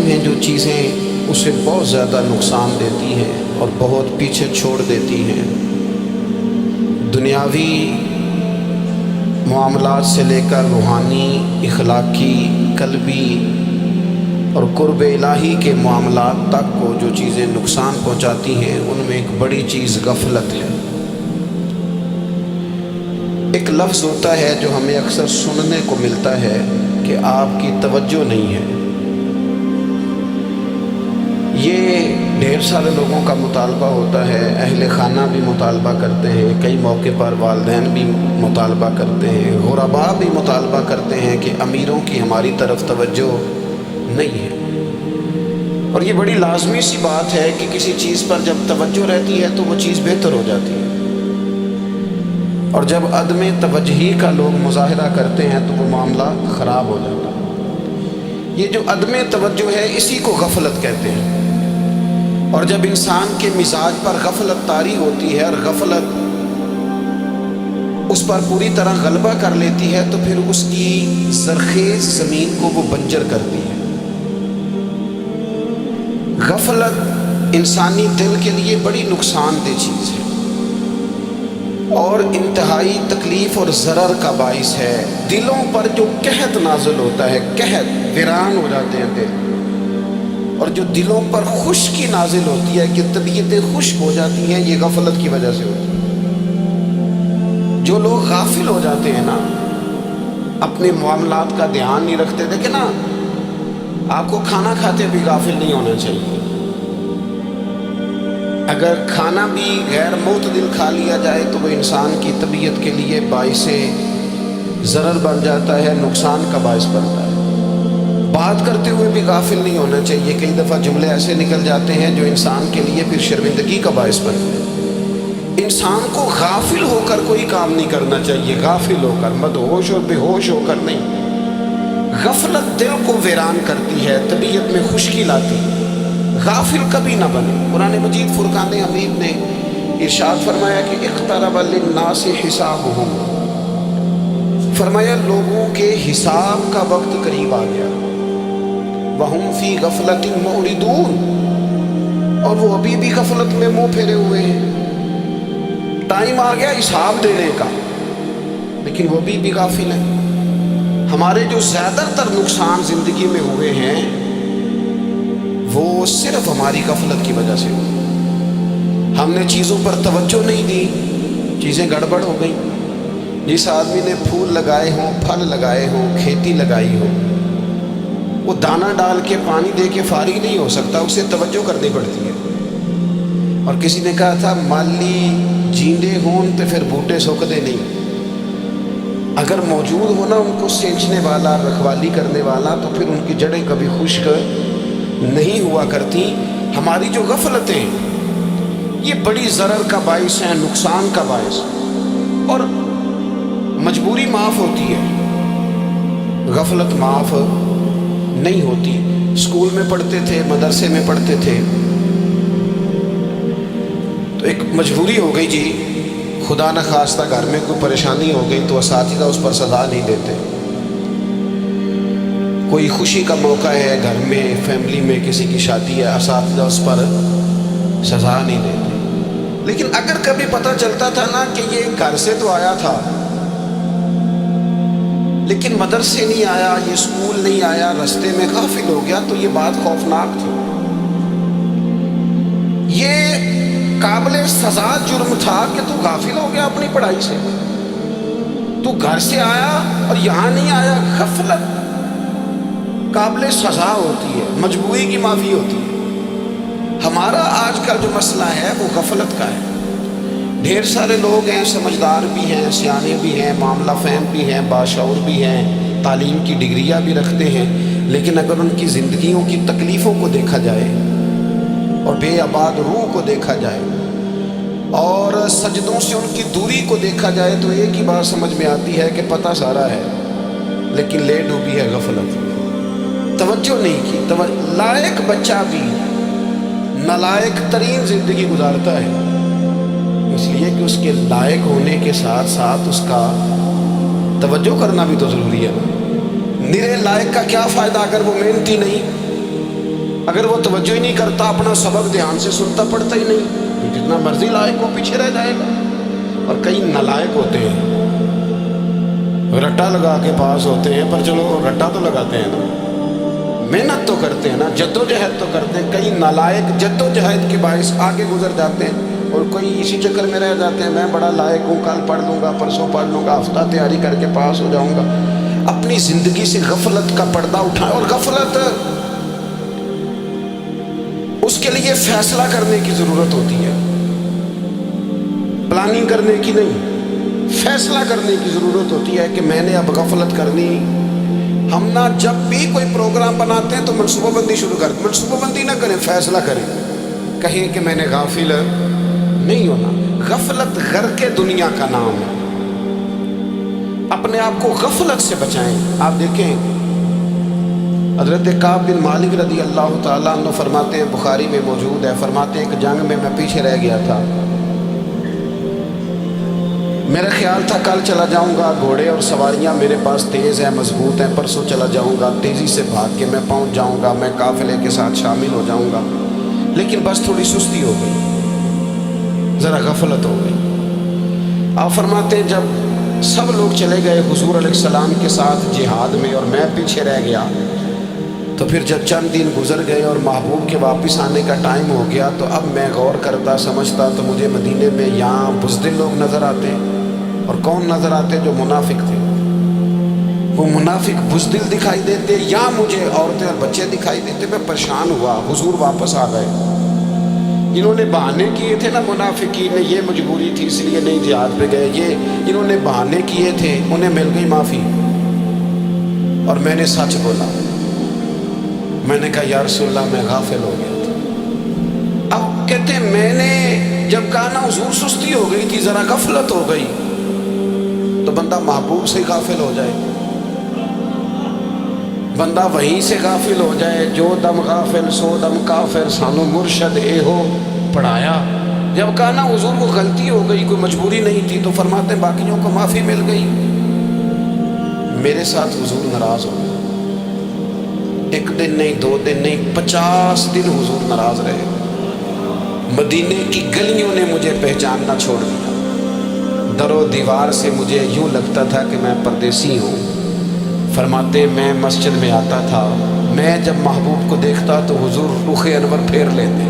ہیں جو چیزیں اسے بہت زیادہ نقصان دیتی ہیں اور بہت پیچھے چھوڑ دیتی ہیں۔ دنیاوی معاملات سے لے کر روحانی، اخلاقی، قلبی اور قرب الہی کے معاملات تک کو جو چیزیں نقصان پہنچاتی ہیں، ان میں ایک بڑی چیز غفلت ہے۔ ایک لفظ ہوتا ہے جو ہمیں اکثر سننے کو ملتا ہے کہ آپ کی توجہ نہیں ہے۔ یہ ڈھیر سارے لوگوں کا مطالبہ ہوتا ہے، اہل خانہ بھی مطالبہ کرتے ہیں، کئی موقع پر والدین بھی مطالبہ کرتے ہیں، غرباء بھی مطالبہ کرتے ہیں کہ امیروں کی ہماری طرف توجہ نہیں ہے۔ اور یہ بڑی لازمی سی بات ہے کہ کسی چیز پر جب توجہ رہتی ہے تو وہ چیز بہتر ہو جاتی ہے، اور جب عدم توجہی کا لوگ مظاہرہ کرتے ہیں تو وہ معاملہ خراب ہو جاتا ہے۔ یہ جو عدم توجہ ہے اسی کو غفلت کہتے ہیں، اور جب انسان کے مزاج پر غفلت طاری ہوتی ہے اور غفلت اس پر پوری طرح غلبہ کر لیتی ہے تو پھر اس کی زرخیز زمین کو وہ بنجر کرتی ہے۔ غفلت انسانی دل کے لیے بڑی نقصان دہ چیز ہے اور انتہائی تکلیف اور ضرر کا باعث ہے۔ دلوں پر جو قحط نازل ہوتا ہے، قحط، ویران ہو جاتے ہیں دل، اور جو دلوں پر خشکی نازل ہوتی ہے کہ طبیعتیں خشک ہو جاتی ہیں، یہ غفلت کی وجہ سے ہوتی ہے۔ جو لوگ غافل ہو جاتے ہیں نا، اپنے معاملات کا دھیان نہیں رکھتے، دیکھیں نا، آپ کو کھانا کھاتے بھی غافل نہیں ہونا چاہیے۔ اگر کھانا بھی غیر معتدل کھا لیا جائے تو وہ انسان کی طبیعت کے لیے باعث ضرر بن جاتا ہے، نقصان کا باعث بنتا ہے۔ بات کرتے ہوئے بھی غافل نہیں ہونا چاہیے، کئی دفعہ جملے ایسے نکل جاتے ہیں جو انسان کے لیے پھر شرمندگی کا باعث بنتے ہیں۔ انسان کو غافل ہو کر کوئی کام نہیں کرنا چاہیے، غافل ہو کر، مدہوش اور بے ہوش ہو کر نہیں۔ غفلت دل کو ویران کرتی ہے، طبیعت میں خشکی لاتی ہے۔ غافل کبھی نہ بنے۔ قرآن مجید فرقان حمید نے ارشاد فرمایا کہ اقترب للناس حسابهم، فرمایا لوگوں کے حساب کا وقت قریب آ گیا، وَهُمْ فِي غَفْلَةٍ مُعْرِضُونَ، اور وہ ابھی بھی غفلت میں منہ پھیرے ہوئے ہیں۔ ٹائم آ گیا حساب دینے کا، لیکن وہ بھی غافل ہیں۔ ہمارے جو زیادہ تر نقصان زندگی میں ہوئے ہیں وہ صرف ہماری غفلت کی وجہ سے ہوئے۔ ہم نے چیزوں پر توجہ نہیں دی، چیزیں گڑبڑ ہو گئیں۔ جس آدمی نے پھول لگائے ہوں، پھل لگائے ہوں، کھیتی لگائی ہو، وہ دانہ ڈال کے پانی دے کے فارغ نہیں ہو سکتا، اسے توجہ کرنی پڑتی ہے۔ اور کسی نے کہا تھا مالی جیندے ہون تو پھر بوٹے سوکھتے نہیں۔ اگر موجود ہونا ان کو سینچنے والا، رکھوالی کرنے والا، تو پھر ان کی جڑیں کبھی خشک نہیں ہوا کرتی۔ ہماری جو غفلتیں یہ بڑی ضرر کا باعث ہیں، نقصان کا باعث، اور مجبوری معاف ہوتی ہے، غفلت معاف نہیں ہوتی۔ اسکول میں پڑھتے تھے، مدرسے میں پڑھتے تھے، تو ایک مجبوری ہو گئی جی، خدا نہ خواستہ گھر میں کوئی پریشانی ہو گئی تو اساتذہ اس پر سزا نہیں دیتے۔ کوئی خوشی کا موقع ہے گھر میں، فیملی میں کسی کی شادی ہے، اساتذہ اس پر سزا نہیں دیتے۔ لیکن اگر کبھی پتہ چلتا تھا نا کہ یہ گھر سے تو آیا تھا لیکن مدرسے نہیں آیا، یہ اسکول نہیں آیا، رستے میں غافل ہو گیا، تو یہ بات خوفناک تھی۔ یہ قابل سزا جرم تھا کہ تو غافل ہو گیا اپنی پڑھائی سے، تو گھر سے آیا اور یہاں نہیں آیا۔ غفلت قابل سزا ہوتی ہے، مجبوری کی معافی ہوتی ہے۔ ہمارا آج کا جو مسئلہ ہے وہ غفلت کا ہے۔ ڈھیر سارے لوگ ہیں، سمجھدار بھی ہیں، سیانے بھی ہیں، معاملہ فہم بھی ہیں، باشعور بھی ہیں، تعلیم کی ڈگریاں بھی رکھتے ہیں، لیکن اگر ان کی زندگیوں کی تکلیفوں کو دیکھا جائے اور بے آباد روح کو دیکھا جائے اور سجدوں سے ان کی دوری کو دیکھا جائے تو ایک ہی بات سمجھ میں آتی ہے کہ پتہ سارا ہے لیکن لے ڈوبی ہے غفلت، توجہ نہیں کی۔ لائق بچہ بھی نالائق ترین زندگی گزارتا ہے، اس لیے کہ اس کے لائق ہونے کے ساتھ ساتھ اس کا توجہ کرنا بھی تو ضروری ہے نا۔ نرے لائق کا کیا فائدہ اگر وہ محنتی نہیں؟ اگر وہ توجہ ہی نہیں کرتا، اپنا سبق دھیان سے سنتا پڑھتا ہی نہیں، تو جتنا مرضی لائق ہو پیچھے رہ جائے گا۔ اور کئی نالائق ہوتے ہیں، رٹا لگا کے پاس ہوتے ہیں، پر چلو رٹا تو لگاتے ہیں نا، محنت تو کرتے ہیں نا، جد و جہد تو کرتے ہیں۔ کئی نالائق جد و جہد کے باعث آگے گزر جاتے ہیں، اور کوئی اسی چکر میں رہ جاتے ہیں، میں بڑا لائق ہوں، کل پڑھ لوں گا، پرسوں پڑھ لوں گا، ہفتہ تیاری کر کے پاس ہو جاؤں گا۔ اپنی زندگی سے غفلت کا پردہ اٹھائیں، اور غفلت اس کے لیے فیصلہ کرنے کی ضرورت ہوتی ہے، پلاننگ کرنے کی نہیں، فیصلہ کرنے کی ضرورت ہوتی ہے کہ میں نے اب غفلت کرنی۔ ہم نہ جب بھی کوئی پروگرام بناتے ہیں تو منصوبہ بندی شروع کرتے، منصوبہ بندی نہ کریں، فیصلہ کریں، کہیں کہ میں نے غافل نہیں ہونا۔ غفلت غرق دنیا کا نام ہے، اپنے آپ کو غفلت سے بچائیں۔ آپ دیکھیں حضرت کعب بن مالک رضی اللہ تعالیٰ عنہ فرماتے ہیں، بخاری میں موجود ہے، فرماتے ہیں کہ جنگ میں پیچھے رہ گیا تھا، میرا خیال تھا کل چلا جاؤں گا، گھوڑے اور سواریاں میرے پاس تیز ہیں، مضبوط ہیں، پرسوں چلا جاؤں گا، تیزی سے بھاگ کے میں پہنچ جاؤں گا، میں قافلے کے ساتھ شامل ہو جاؤں گا، لیکن بس تھوڑی سستی ہو گئی، ذرا غفلت ہو گئی۔ آپ فرماتے ہیں جب سب لوگ چلے گئے حضور علیہ السلام کے ساتھ جہاد میں اور میں پیچھے رہ گیا، تو پھر جب چند دن گزر گئے اور محبوب کے واپس آنے کا ٹائم ہو گیا، تو اب میں غور کرتا سمجھتا تو مجھے مدینے میں یہاں بزدل لوگ نظر آتے، اور کون نظر آتے؟ جو منافق تھے، وہ منافق بزدل دکھائی دیتے، یا مجھے عورتیں اور بچے دکھائی دیتے۔ میں پریشان ہوا، حضور واپس آ گئے، انہوں نے بہانے کیے تھے نا منافقین نے، یہ مجبوری تھی اس لیے نہیں جہاد پہ گئے، یہ انہوں نے بہانے کیے تھے، انہیں مل گئی معافی، اور میں نے سچ بولا، میں نے کہا یا رسول اللہ میں غافل ہو گیا تھا۔ اب کہتے ہیں میں نے جب کہا نا حضور سستی ہو گئی تھی، ذرا غفلت ہو گئی، تو بندہ محبوب سے غافل ہو جائے، بندہ وہیں سے غافل ہو جائے۔ جو دم غافل سو دم کافر، سانو مرشد اے ہو پڑھایا۔ جب کہا نا حضور کو غلطی ہو گئی، کوئی مجبوری نہیں تھی، تو فرماتے ہیں باقیوں کو معافی مل گئی، میرے ساتھ حضور ناراض ہو گئے۔ ایک دن نہیں، 2 دن نہیں، 50 دن حضور ناراض رہے۔ مدینے کی گلیوں نے مجھے پہچاننا چھوڑ دیا، در و دیوار سے مجھے یوں لگتا تھا کہ میں پردیسی ہوں۔ فرماتے میں مسجد میں آتا تھا، میں جب محبوب کو دیکھتا تو حضور رخ انور پھیر لیتے،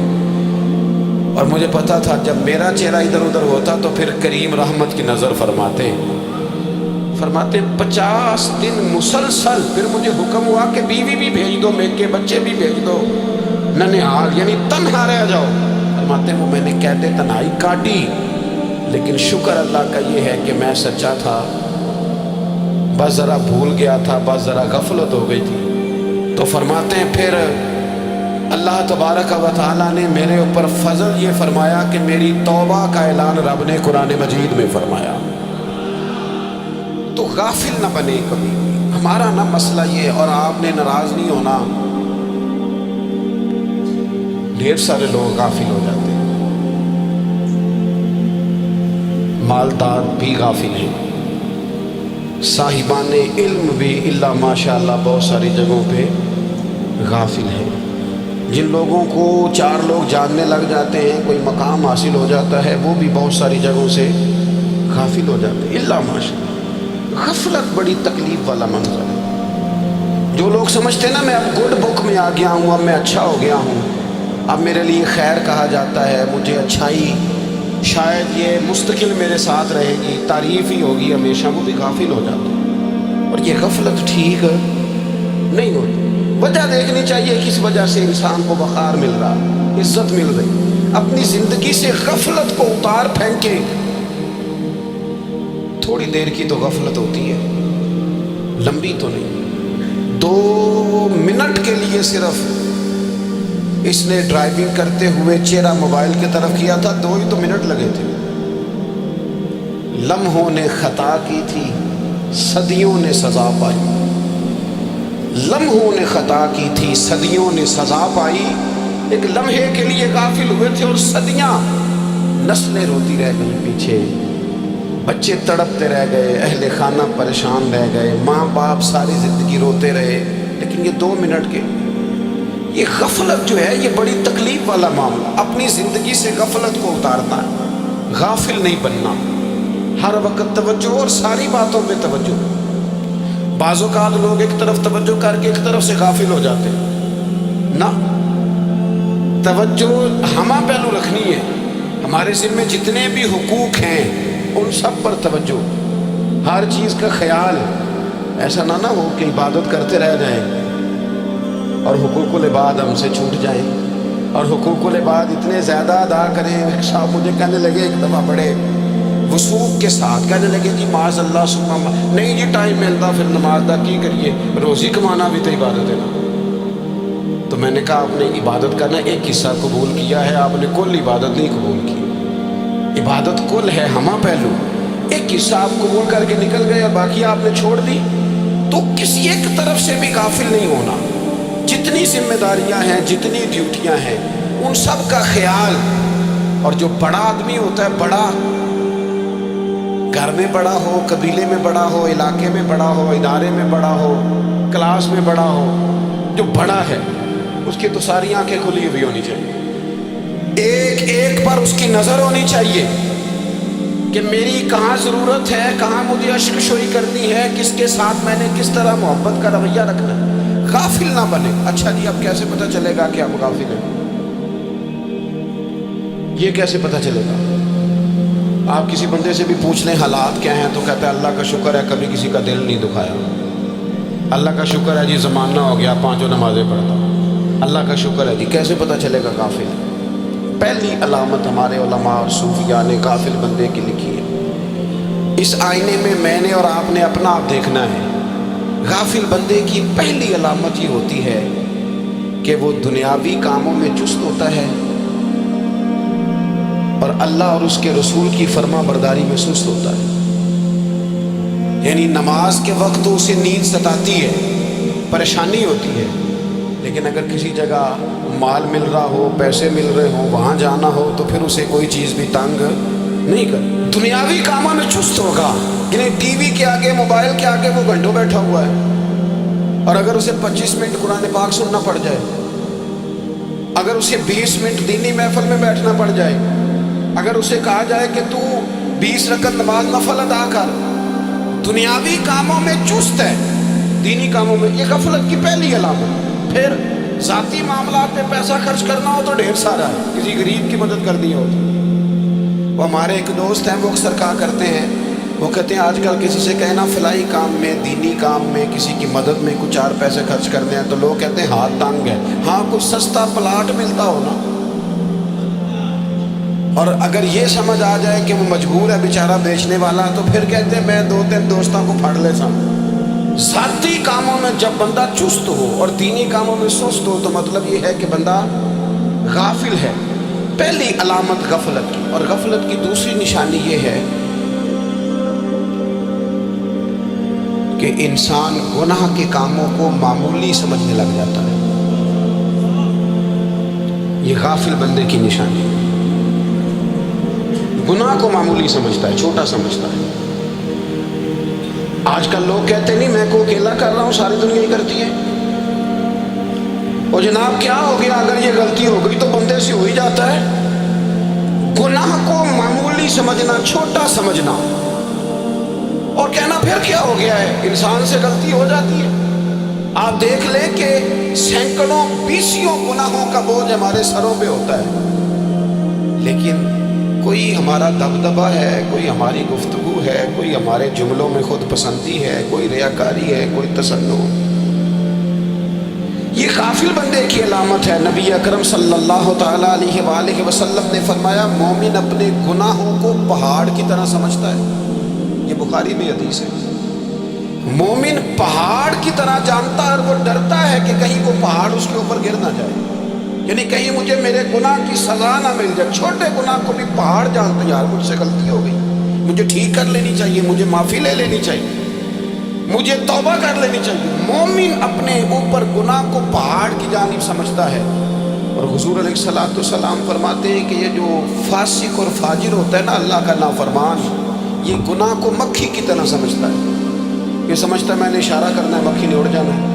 اور مجھے پتا تھا جب میرا چہرہ ادھر ادھر ہوتا تو پھر کریم رحمت کی نظر فرماتے 50 دن مسلسل۔ پھر مجھے حکم ہوا کہ بیوی بھی بھیج دو، میکے بچے بھی بھیج دو، ننہال یعنی تنہا رہ جاؤ۔ فرماتے ہیں وہ میں نے کہتے تنہائی کاٹی، لیکن شکر اللہ کا یہ ہے کہ میں سچا تھا، بس ذرا بھول گیا تھا، بس ذرا غفلت ہو گئی تھی۔ تو فرماتے ہیں پھر اللہ تبارک و تعالیٰ نے میرے اوپر فضل یہ فرمایا کہ میری توبہ کا اعلان رب نے قرآن مجید میں فرمایا۔ تو غافل نہ بنے کبھی، ہمارا نہ مسئلہ یہ، اور آپ نے ناراض نہیں ہونا، ڈھیر سارے لوگ غافل ہو جاتے ہیں، مالدار بھی غافل ہیں، صاحبان علم بھی اللہ ماشاءاللہ بہت ساری جگہوں پہ غافل ہیں۔ جن لوگوں کو 4 لوگ جاننے لگ جاتے ہیں، کوئی مقام حاصل ہو جاتا ہے، وہ بھی بہت ساری جگہوں سے غافل ہو جاتے ہیں، اللہ ماشاءاللہ۔ غفلت بڑی تکلیف والا منظر ہے۔ جو لوگ سمجھتے ہیں نا میں اب گڈ بک میں آ گیا ہوں، اب میں اچھا ہو گیا ہوں، اب میرے لیے خیر کہا جاتا ہے، مجھے اچھائی شاید یہ مستقل میرے ساتھ رہے گی، تعریف ہی ہوگی ہمیشہ، وہ بھی غافل ہو جاتے ہیں۔ اور یہ غفلت ٹھیک نہیں ہوتی۔ وجہ دیکھنی چاہیے کس وجہ سے انسان کو وقار مل رہا، عزت مل رہی۔ اپنی زندگی سے غفلت کو اتار پھینکے۔ تھوڑی دیر کی تو غفلت ہوتی ہے، لمبی تو نہیں۔ 2 منٹ کے لیے صرف اس نے ڈرائیونگ کرتے ہوئے چہرہ موبائل کی طرف کیا تھا، 2 ہی تو منٹ لگے تھے۔ لمحوں نے خطا کی تھی، صدیوں نے سزا پائی۔ لمحوں نے خطا کی تھی، صدیوں نے سزا پائی۔ ایک لمحے کے لیے غافل ہوئے تھے، اور صدیاں، نسلیں روتی رہ گئی پیچھے، بچے تڑپتے رہ گئے، اہل خانہ پریشان رہ گئے، ماں باپ ساری زندگی روتے رہے، لیکن یہ 2 منٹ کے، یہ غفلت جو ہے یہ بڑی تکلیف والا معاملہ، اپنی زندگی سے غفلت کو اتارنا ہے، غافل نہیں بننا، ہر وقت توجہ اور ساری باتوں پہ توجہ۔ بعض اوقات لوگ ایک طرف توجہ کر کے ایک طرف سے غافل ہو جاتے ہیں، نہ، توجہ ہمہ پہلو رکھنی ہے، ہمارے ذمہ جتنے بھی حقوق ہیں ان سب پر توجہ، ہر چیز کا خیال، ایسا نہ ہو کہ عبادت کرتے رہ جائیں اور حقوق العباد ہم سے چھوٹ جائیں، اور حقوق العباد اتنے زیادہ ادا کریں، صاحب مجھے کہنے لگے ایک دفعہ بڑے وثوق کے ساتھ کہنے لگے جی معاذ اللہ سبحان اللہ، نہیں جی ٹائم ملتا پھر نماز دا کی کریے، روزی کمانا بھی تو عبادت ہے نا۔ تو میں نے کہا آپ نے عبادت کرنا ایک حصہ قبول کیا ہے، آپ نے کل عبادت نہیں قبول کی، عبادت کل ہے ہمہ پہلو، ایک حصہ آپ قبول کر کے نکل گئے اور باقی آپ نے چھوڑ دی، تو کسی ایک طرف سے بھی غافل نہیں ہونا، جتنی ذمہ داریاں ہیں جتنی ڈیوٹیاں ہیں ان سب کا خیال۔ اور جو بڑا آدمی ہوتا ہے، بڑا گھر میں بڑا ہو، قبیلے میں بڑا ہو، علاقے میں بڑا ہو، ادارے میں بڑا ہو، کلاس میں بڑا ہو، جو بڑا ہے اس کی تو ساری آنکھیں کھلی ہوئی ہونی چاہیے، ایک ایک پر اس کی نظر ہونی چاہیے کہ میری کہاں ضرورت ہے، کہاں مجھے اشک شوئی کرنی ہے، کس کے ساتھ میں نے کس طرح محبت کا رویہ رکھنا ہے، غافل نہ بنے۔ اچھا جی اب کیسے پتہ چلے گا کہ ہم غافل ہیں؟ یہ کیسے پتہ چلے گا؟ آپ کسی بندے سے بھی پوچھ لیں حالات کیا ہیں تو کہتا ہے اللہ کا شکر ہے کبھی کسی کا دل نہیں دکھایا، اللہ کا شکر ہے جی زمانہ ہو گیا پانچوں نمازیں پڑھتا، اللہ کا شکر ہے جی۔ کیسے پتہ چلے گا غافل ہے؟ پہلی علامت ہمارے علماء اور صوفیاء نے غافل بندے کی لکھی ہے، اس آئینے میں میں نے اور آپ نے اپنا آپ دیکھنا ہے۔ غافل بندے کی پہلی علامت یہ ہوتی ہے کہ وہ دنیاوی کاموں میں چست ہوتا ہے اور اللہ اور اس کے رسول کی فرما برداری میں سست ہوتا ہے، یعنی نماز کے وقت تو اسے نیند ستاتی ہے، پریشانی ہوتی ہے، لیکن اگر کسی جگہ مال مل رہا ہو، پیسے مل رہے ہوں، وہاں جانا ہو تو پھر اسے کوئی چیز بھی تنگ نہیں کر، دنیاوی کاموں میں چست ہوگا، یعنی ٹی وی کے آگے، موبائل کے آگے وہ گھنٹوں بیٹھا ہوا ہے، اور اگر اسے 25 منٹ قرآن پاک سننا پڑ جائے، اگر اسے 20 منٹ دینی محفل میں بیٹھنا پڑ جائے، اگر اسے کہا جائے کہ تو 20 رکعت نماز نفل ادا کر، دنیاوی کاموں میں چست ہے، دینی کاموں میں، یہ غفلت کی پہلی علامت۔ پھر ذاتی معاملات میں پیسہ خرچ کرنا ہو تو ڈھیر سارا ہے، کسی غریب کی مدد کر دی ہو تو۔ وہ ہمارے ایک دوست ہیں، وہ اکثر کہا کرتے ہیں، وہ کہتے ہیں آج کل کسی سے کہنا فلائی کام میں، دینی کام میں، کسی کی مدد میں کچھ 4 پیسے خرچ کرنے ہیں تو لوگ کہتے ہیں ہاتھ تنگ ہے۔ ہاں کچھ سستا پلاٹ ملتا ہو نا، اور اگر یہ سمجھ آ جائے کہ وہ مجبور ہے بیچارہ بیچنے والا، تو پھر کہتے ہیں میں 2-3 دوستوں کو پھاڑ لے سا۔ ذاتی کاموں میں جب بندہ چست ہو اور دینی کاموں میں سست ہو تو مطلب یہ ہے کہ بندہ غافل ہے، پہلی علامت غفلت کی۔ اور غفلت کی دوسری نشانی یہ ہے کہ انسان گناہ کے کاموں کو معمولی سمجھنے لگ جاتا ہے، یہ غافل بندے کی نشانی ہے، گناہ کو معمولی سمجھتا ہے، چھوٹا سمجھتا ہے۔ آج کل لوگ کہتے نہیں میں کو اکیلا کر رہا ہوں، ساری دنیا ہی کرتی ہے، اور جناب کیا ہو گیا اگر یہ غلطی ہو گئی تو بندے سے ہو ہی جاتا ہے۔ گناہ کو معمولی سمجھنا، چھوٹا سمجھنا، اور کہنا پھر کیا ہو گیا ہے، انسان سے غلطی ہو جاتی ہے۔ آپ دیکھ لیں کہ سینکڑوں بیسیوں گناہوں کا بوجھ ہمارے سروں پہ ہوتا ہے، لیکن کوئی ہمارا دبدبہ ہے، کوئی ہماری گفتگو ہے، کوئی ہمارے جملوں میں خود پسندی ہے، کوئی ریاکاری ہے، کوئی تصنع۔ یہ غافل بندے کی علامت ہے۔ نبی اکرم صلی اللہ تعالیٰ علیہ وآلہ وسلم نے فرمایا مومن اپنے گناہوں کو پہاڑ کی طرح سمجھتا ہے، یہ بخاری میں حدیث ہے۔ مومن پہاڑ کی طرح جانتا ہے اور وہ ڈرتا ہے کہ کہیں وہ پہاڑ اس کے اوپر گر نہ جائے، یعنی کہیں مجھے میرے گناہ کی سزا نہ مل جائے۔ چھوٹے گناہ کو بھی پہاڑ جانتے، یار مجھ سے غلطی ہو گئی، مجھے ٹھیک کر لینی چاہیے، مجھے معافی لے لینی چاہیے، مجھے توبہ کر لینی چاہیے۔ مومن اپنے اوپر گناہ کو پہاڑ کی جانب سمجھتا ہے، اور حضور علیہ الصلوۃ والسلام فرماتے ہیں کہ یہ جو فاسق اور فاجر ہوتا ہے نا، اللہ کا نافرمان، یہ گناہ کو مکھی کی طرح سمجھتا ہے، یہ سمجھتا ہے میں نے اشارہ کرنا ہے مکھی نے اڑ جانا ہے۔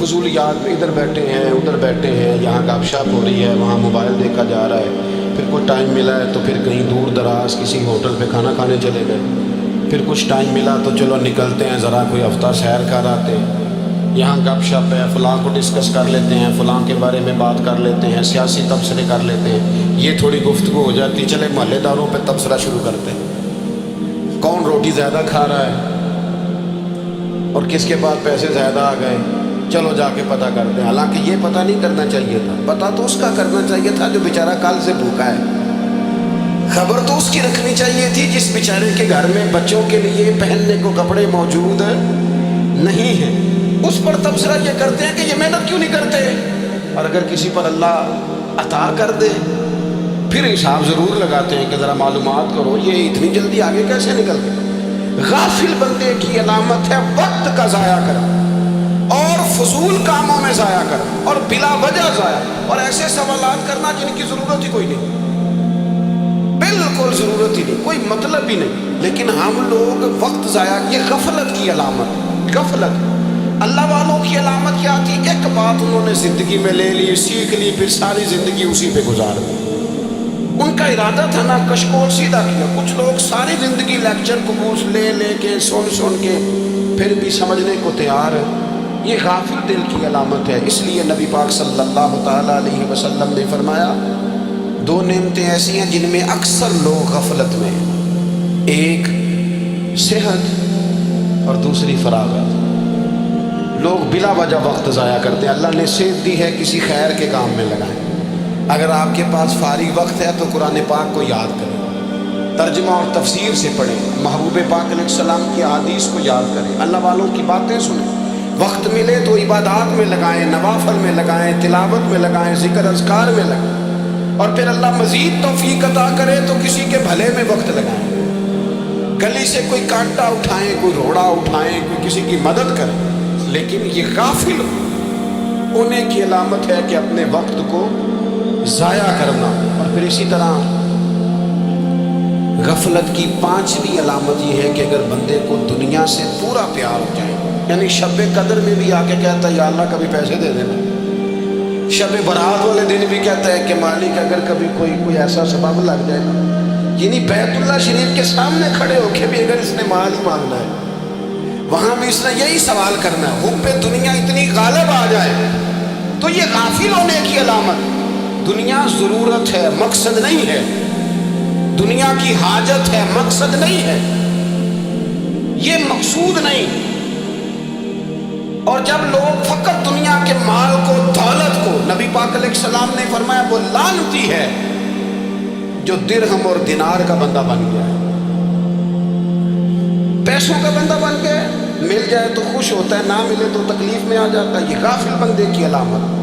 فضولیات میں ادھر بیٹھے ہیں ادھر بیٹھے ہیں، یہاں گپ شپ ہو رہی ہے، وہاں موبائل دیکھا جا رہا ہے، پھر کوئی ٹائم ملا ہے تو پھر کہیں دور دراز کسی ہوٹل پہ کھانا کھانے چلے گئے، پھر کچھ ٹائم ملا تو چلو نکلتے ہیں ذرا کوئی ہفتہ سیر کر آتے ہیں، یہاں گپ شپ ہے، فلاں کو ڈسکس کر لیتے ہیں، فلاں کے بارے میں بات کر لیتے ہیں، سیاسی تبصرے کر لیتے ہیں، یہ تھوڑی گفتگو ہو جاتی، چلے محلے داروں پہ تبصرہ شروع کرتے ہیں، کون روٹی زیادہ کھا رہا ہے اور کس کے پاس پیسے زیادہ آ گئے، چلو جا کے پتہ کرتے ہیں۔ حالانکہ یہ پتہ نہیں کرنا چاہیے تھا، پتہ تو اس کا کرنا چاہیے تھا جو بیچارہ کل سے بھوکا ہے، خبر تو اس کی رکھنی چاہیے تھی جس بیچارے کے گھر میں بچوں کے لیے پہننے کو کپڑے موجود نہیں ہیں، اس پر تبصرہ یہ کرتے ہیں کہ یہ محنت کیوں نہیں کرتے، اور اگر کسی پر اللہ عطا کر دے پھر حساب ضرور لگاتے ہیں کہ ذرا معلومات کرو یہ اتنی جلدی آگے کیسے نکل گئے۔ غافل بندے کی علامت ہے وقت کا ضائع کرنا اور فضول کاموں میں ضائع کرنا اور بلا وجہ ضائع، اور ایسے سوالات کرنا جن کی ضرورت ہی کوئی نہیں، بالکل ضرورت ہی نہیں، کوئی مطلب ہی نہیں، لیکن ہم لوگ وقت ضائع، یہ غفلت کی علامت، غفلت۔ اللہ والوں کی علامت کیا تھی؟ ایک بات انہوں نے زندگی میں لے لی، سیکھ لی، پھر ساری زندگی اسی پہ گزار دی۔ ان کا ارادہ تھا نا کشکول سیدھا کیا۔ کچھ لوگ ساری زندگی لیکچر کوکوس لے لے کے سن کے پھر بھی سمجھنے کو تیار ہے، یہ غافل دل کی علامت ہے۔ اس لیے نبی پاک صلی اللہ تعالیٰ علیہ وسلم نے فرمایا دو نعمتیں ایسی ہیں جن میں اکثر لوگ غفلت میں ہیں، ایک صحت اور دوسری فراغت۔ لوگ بلا وجہ وقت ضائع کرتے ہیں۔ اللہ نے صحت دی ہے کسی خیر کے کام میں لگائیں، اگر آپ کے پاس فارغ وقت ہے تو قرآن پاک کو یاد کریں، ترجمہ اور تفسیر سے پڑھیں، محبوب پاک علیہ السلام کی احادیث کو یاد کریں، اللہ والوں کی باتیں سنیں، وقت ملے تو عبادات میں لگائیں، نوافل میں لگائیں، تلاوت میں لگائیں، ذکر اذکار میں لگائیں، اور پھر اللہ مزید توفیق عطا کرے تو کسی کے بھلے میں وقت لگائیں، گلی سے کوئی کانٹا اٹھائیں، کوئی روڑا اٹھائیں، کوئی کسی کی مدد کریں، لیکن یہ غافل ہونے کی علامت ہے کہ اپنے وقت کو ضائع کرنا۔ اور پھر اسی طرح غفلت کی پانچویں علامت یہ ہے کہ اگر بندے کو دنیا سے پورا پیار ہو جائے، یعنی شب قدر میں بھی آ کے کہتا ہے یا اللہ کبھی پیسے دے دینا، شب برات والے دن بھی کہتا ہے کہ مالک اگر کبھی کوئی ایسا سبب لگ جائے نا، یعنی بیت اللہ شریف کے سامنے کھڑے ہو کے بھی اگر اس نے مال ہی مانگنا ہے وہاں بھی اس نے یہی سوال کرنا ہے، حب دنیا اتنی غالب آ جائے تو یہ غافل ہونے کی علامت۔ دنیا ضرورت ہے، مقصد نہیں ہے، دنیا کی حاجت ہے، مقصد نہیں ہے، یہ مقصود نہیں۔ اور جب لوگ فقط دنیا کے مال کو، دولت کو، نبی پاک علیہ السلام نے فرمایا وہ لعنتی ہے جو درہم اور دینار کا بندہ بن گیا ہے، پیسوں کا بندہ بن گیا، مل جائے تو خوش ہوتا ہے، نہ ملے تو تکلیف میں آ جاتا ہے، یہ غافل بندے کی علامت۔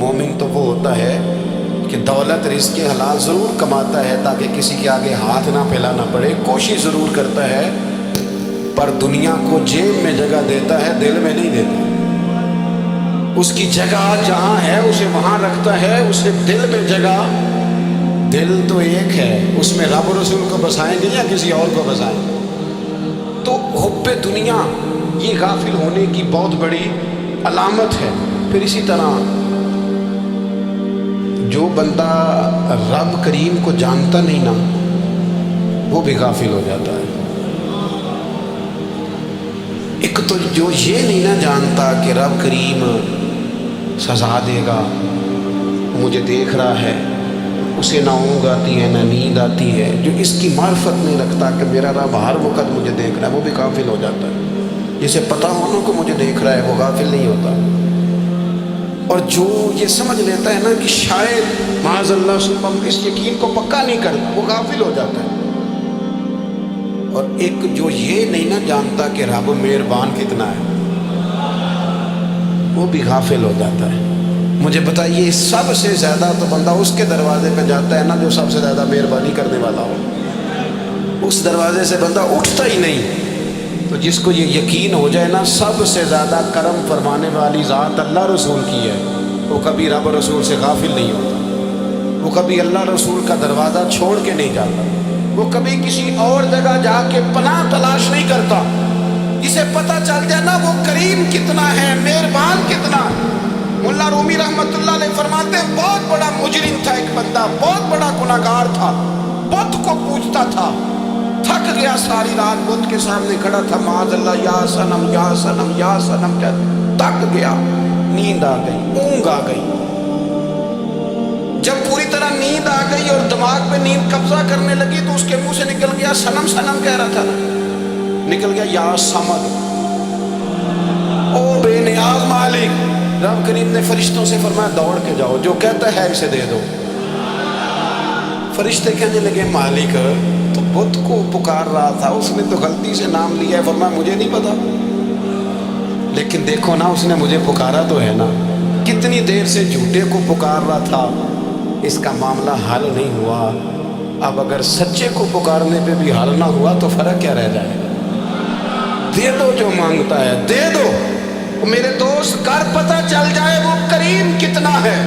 مومن تو وہ ہوتا ہے کہ دولت رزق حلال ضرور کماتا ہے تاکہ کسی کے آگے ہاتھ نہ پھیلانا پڑے، کوشش ضرور کرتا ہے، پر دنیا کو جیب میں جگہ دیتا ہے، دل میں نہیں دیتا۔ اس کی جگہ جہاں ہے اسے وہاں رکھتا ہے، اسے دل میں جگہ، دل تو ایک ہے، اس میں رب رسول کو بسائیں گے یا کسی اور کو بسائیں گے؟ تو حب دنیا یہ غافل ہونے کی بہت بڑی علامت ہے۔ پھر اسی طرح جو بندہ رب کریم کو جانتا نہیں نا وہ بھی غافل ہو جاتا ہے۔ ایک تو جو یہ نہیں نہ جانتا کہ رب کریم سزا دے گا، مجھے دیکھ رہا ہے، اسے نہ اونگ آتی ہے نہ نیند آتی ہے، جو اس کی معرفت نہیں رکھتا کہ میرا رب ہر وقت مجھے دیکھ رہا ہے، وہ بھی غافل ہو جاتا ہے۔ جسے پتہ ہونا کو مجھے دیکھ رہا ہے وہ غافل نہیں ہوتا۔ اور جو یہ سمجھ لیتا ہے نا کہ شاید معاذ اللہ سبحان، اس یقین کو پکا نہیں کرتا، وہ غافل ہو جاتا ہے۔ اور ایک جو یہ نہیں نہ جانتا کہ رب مہربان کتنا ہے وہ بھی غافل ہو جاتا ہے۔ مجھے بتائیے سب سے زیادہ تو بندہ اس کے دروازے پہ جاتا ہے نا جو سب سے زیادہ مہربانی کرنے والا ہو، اس دروازے سے بندہ اٹھتا ہی نہیں۔ تو جس کو یہ یقین ہو جائے نا سب سے زیادہ کرم فرمانے والی ذات اللہ رسول کی ہے، وہ کبھی رب رسول سے غافل نہیں ہوتا، وہ کبھی اللہ رسول کا دروازہ چھوڑ کے نہیں جاتا، وہ کبھی کسی اور جگہ جا کے پناہ تلاش نہیں کرتا، جسے پتہ چل جائے نا وہ کریم کتنا ہے، مہربان کتنا ہے۔ مولا رومی رحمت اللہ علیہ فرماتے ہیں بہت بڑا مجرم تھا ایک بندہ، بہت بڑا گناہگار تھا، بت کو پوجتا تھا، تھک گیا ساری رات بت کے سامنے کھڑا تھا، معاذ اللہ یا صنم یا صنم یا صنم کیا، تھک گیا، نیند آ گئی، اونگ آ گئی۔ جب پوری طرح نیند آ گئی اور دماغ پہ نیند قبضہ کرنے لگی تو اس کے منہ سے نکل گیا، صنم صنم کہہ رہا تھا نا، نکل گیا یا صمد، او بے نیاز مالک۔ رب کریم نے فرشتوں سے فرمایا دوڑ کے جاؤ، جو کہتا ہے اسے دے دو۔ فرشتے کہنے لگے مالک تو بت کو پکار رہا تھا، اس نے تو غلطی سے نام لیا ہے، فرمایا مجھے نہیں پتا، لیکن دیکھو نا اس نے مجھے پکارا تو ہے نا، کتنی دیر سے جھوٹے کو پکار رہا تھا، اس کا معاملہ حل نہیں ہوا، اب اگر سچے کو پکارنے پہ بھی حل نہ ہوا تو فرق کیا رہ جائے گا؟ دے دو جو مانگتا ہے، دے دو۔ میرے دوست کر پتہ چل جائے وہ کریم کتنا ہے،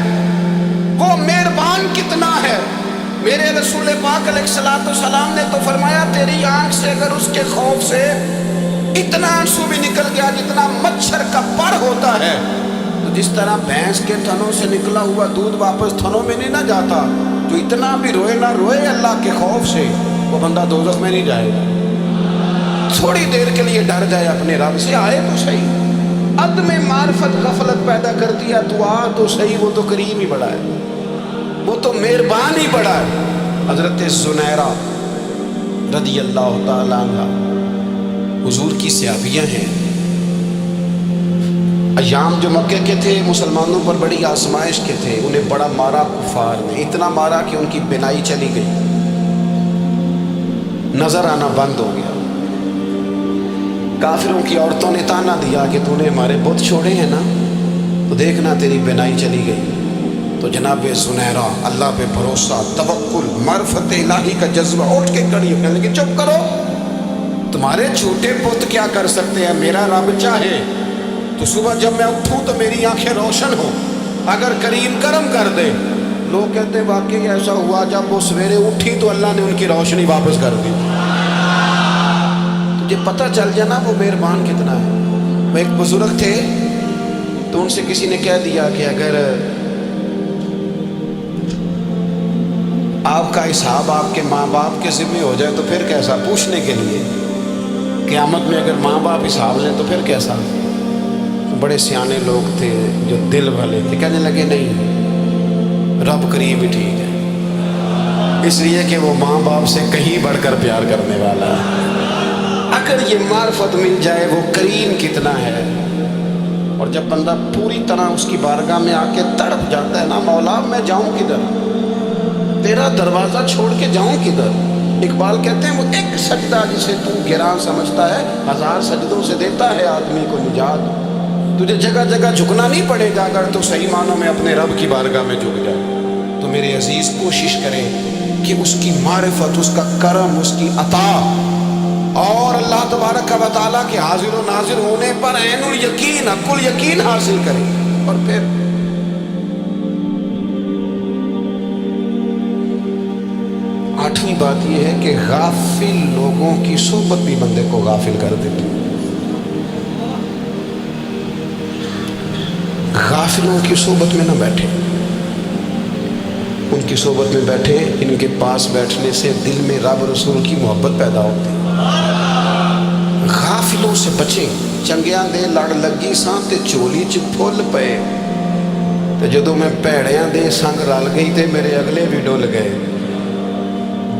وہ مہربان کتنا ہے۔ میرے رسول پاک علیہ الصلوۃ والسلام نے تو فرمایا تیری آنکھ سے اگر اس کے خوف سے اتنا آنسو بھی نکل گیا جتنا مچھر کا پر ہوتا ہے، تو جس طرح بھینس کے تھنوں سے نکلا ہوا دودھ واپس تھنوں میں نہیں نہ جاتا، جو اتنا بھی روئے نہ روئے اللہ کے خوف سے، وہ بندہ دوزخ میں نہیں جائے گا۔ تھوڑی دیر کے لیے ڈر جائے اپنے رب سے، آئے تو صحیح۔ عدم معرفت غفلت پیدا کر دیا، تو آ تو صحیح، وہ تو کریم ہی بڑا ہے، وہ تو مہربان ہی بڑا ہے۔ حضرت زنیرہ رضی اللہ تعالیٰ عنہ حضور کی صحابیہ ہیں، ایام جو مکے کے تھے مسلمانوں پر بڑی آزمائش کے تھے، انہیں بڑا مارا کفار نے، اتنا مارا کہ ان کی بینائی چلی گئی، نظر آنا بند ہو گیا۔ کافروں کی عورتوں نے تانا دیا کہ تو نے ہمارے بت چھوڑے ہیں نا، تو دیکھنا تیری بینائی چلی گئی۔ تو جناب زنیرہ اللہ پہ بھروسہ، توکل، معرفت الہی کا جذبہ، اٹھ کے کھڑی ہونے لگی، چپ کرو، تمہارے چھوٹے بت کیا کر سکتے ہیں، میرا رب چاہے تو صبح جب میں اٹھوں تو میری آنکھیں روشن ہوں، اگر کریم کرم کر دے۔ لوگ کہتے ہیں واقعی ایسا ہوا، جب وہ سویرے اٹھی تو اللہ نے ان کی روشنی واپس کر دی۔ تجھے پتہ چل جانا وہ مہربان کتنا ہے۔ وہ ایک بزرگ تھے تو ان سے کسی نے کہہ دیا کہ اگر آپ کا حساب آپ کے ماں باپ کے ذمہ ہو جائے تو پھر کیسا، پوچھنے کے لیے قیامت میں اگر ماں باپ حساب لیں تو پھر کیسا۔ بڑے سیانے لوگ تھے جو دل والے تھے، کہنے لگے نہیں، رب کریم ہی ٹھیک ہے، اس لیے کہ وہ ماں باپ سے کہیں بڑھ کر پیار کرنے والا ہے۔ اگر یہ معرفت مل جائے وہ کریم کتنا ہے، اور جب بندہ پوری طرح اس کی بارگاہ میں آ کے تڑپ جاتا ہے نا، مولا میں جاؤں کدھر، تیرا دروازہ چھوڑ کے جاؤں کدھر۔ اقبال کہتے ہیں وہ ایک سجدہ جسے تو گراں سمجھتا ہے، 1000 سجدوں سے دیتا ہے آدمی کو نجات۔ تجھے جگہ جگہ جھکنا نہیں پڑے گا اگر تو صحیح معنوں میں اپنے رب کی بارگاہ میں جھک جائے۔ تو میرے عزیز کوشش کریں کہ اس کی معرفت، اس کا کرم، اس کی عطا اور اللہ تبارک و تعالیٰ کے حاضر و ناظر ہونے پر عین الیقین، حق الیقین حاصل کریں۔ اور پھر آٹھویں بات یہ ہے کہ غافل لوگوں کی صحبت بھی بندے کو غافل کر دیتی ہے۔ غافلوں کی صحبت میں نہ بیٹھے، ان کی صحبت میں بیٹھے، ان کے پاس بیٹھنے سے دل میں رب رسول کی محبت پیدا ہوتی ہے۔ غافلوں سے بچیں۔ چنگیاں دے لڑ لگی ساں تے چولی چ پھل پئے، تے جدوں میں پیڑیاں دے سنگ رل گئی تے میرے اگلے بھی ڈول گئے۔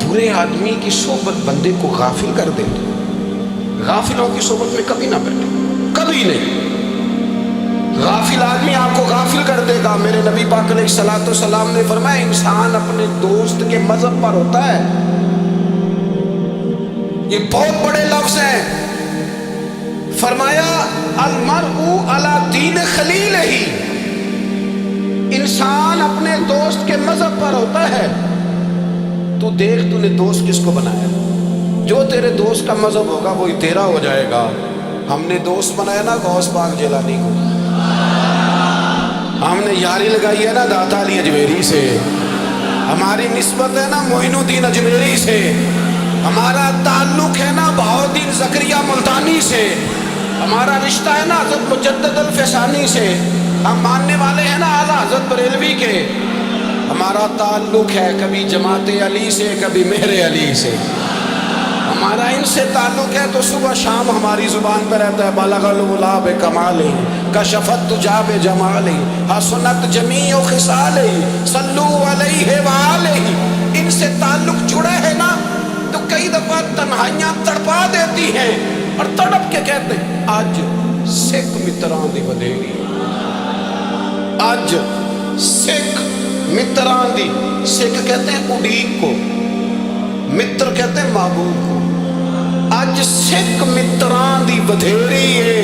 برے آدمی کی صحبت بندے کو غافل کر دیتی، غافلوں کی صحبت میں کبھی نہ بیٹھے، کبھی نہیں۔ غافل آدمی آپ کو غافل کر دے گا۔ میرے نبی پاک علیہ الصلوۃ والسلام نے فرمایا انسان اپنے دوست کے مذہب پر ہوتا ہے۔ یہ بہت بڑے لفظ ہیں۔ فرمایا المرء علی دین خلیلہ، انسان اپنے دوست کے مذہب پر ہوتا ہے۔ تو دیکھ تو نے دوست کس کو بنایا، جو تیرے دوست کا مذہب ہوگا وہی تیرا ہو جائے گا۔ ہم نے دوست بنایا نا غوث پاک جیلانی کو، ہم نے یاری لگائی ہے نا داتا علی اجمیری سے، ہماری نسبت ہے نا معین الدین اجمیری سے، ہمارا تعلق ہے نا بہاؤالدین زکریا ملتانی سے۔ ہمارا رشتہ ہے نا حضرت مجدد الفسانی سے، ہم ماننے والے ہیں نا اعلیٰ حضرت بریلوی کے. ہمارا تعلق ہے کبھی جماعت علی سے، کبھی مہر علی سے. ہمارا ان سے تعلق ہے تو صبح شام ہماری زبان پہ رہتا ہے بلغ العلا بکمالہ کشفت تجا بجمالہ حسنت جمیع خصالہ صلو علیہ وآلہ. ان سے تعلق جڑا ہے نا تو کئی دفعہ تنہائیاں تڑپا دیتی ہیں اور تڑپ کے کہتے ہیں آج سکھ متراں دی ودھیری، آج سکھ متراں دی. سکھ کہتے ہیں اڈیق کو، متر کہتے ہیں محبوب کو. اج سکھ متراں دی ودھیری ہے،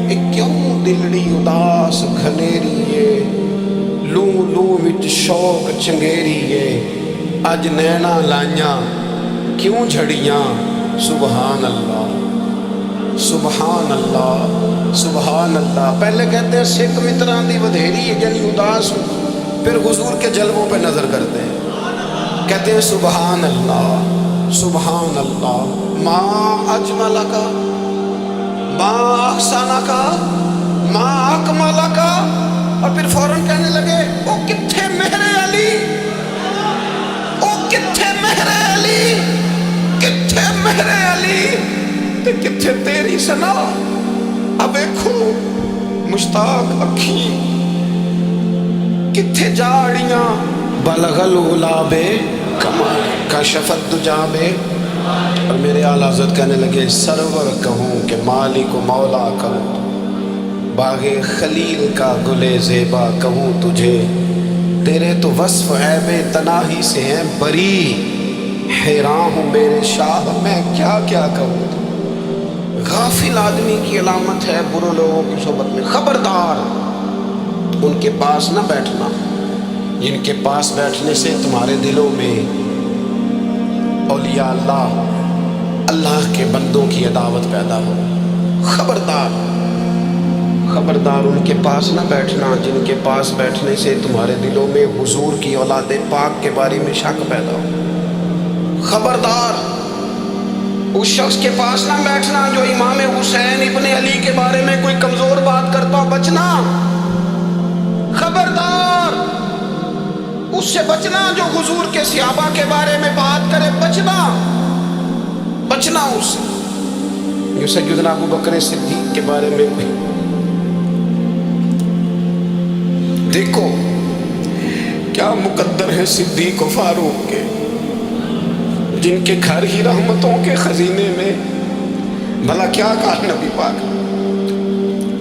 اے کیوں دلڑی اداس گھنیری ہے، لو لو وچ شوق چنگیری ہے. اج نینا لائیاں کیوں جھڑیاں، سبحان اللہ سبحان اللہ سبحان اللہ. پہلے کہتے ہیں سکھ متراں دی ودھیری ہے یعنی اداس ہوں، پھر حضور کے جلووں پہ نظر کرتے ہیں، کہتے ہیں سبحان اللہ سبحان اللہ. ما اجملک ما احسنک ما اکملک. اور پھر فوراً کہنے لگے او کتھے مہر علی، او کتھے مہر علی، کتھے مہر علی تے کتھے تیری سنا. اب دیکھو مشتاق اکھی کتھے جاڑیاں بلغ العلا بکمال کشفت تجا بے. اور میرے اعلیٰ حضرت کہنے لگے سرور کہوں کہ مالک و مولا کہوں، باغ خلیل کا گلے زیبا کہوں تجھے. تیرے تو وصف عیب تناہی سے ہیں بری، حیران ہوں میرے شاہ میں کیا کیا کہوں. غافل آدمی کی علامت ہے برے لوگوں کی صحبت میں. خبردار ان کے پاس نہ بیٹھنا جن کے پاس بیٹھنے سے تمہارے دلوں میں اولیاء اللہ، اللہ کے بندوں کی عداوت پیدا ہو. خبردار خبردار ان کے پاس نہ بیٹھنا جن کے پاس بیٹھنے سے تمہارے دلوں میں حضور کی اولاد پاک کے بارے میں شک پیدا ہو. خبردار اس شخص کے پاس نہ بیٹھنا جو امام حسین ابن علی کے بارے میں کوئی کمزور بات کرتا ہو، بچنا. خبردار اس سے بچنا جو حضور کے صحابہ کے بارے میں بات کرے، بچنا بچنا اس سے. جو سیدنا ابو بکر صدیق کے بارے میں کوئی دیکھو کیا مقدر ہے صدیق و فاروق کے، جن کے گھر ہی رحمتوں کے خزینے میں. بھلا کیا کہا نبی پاک،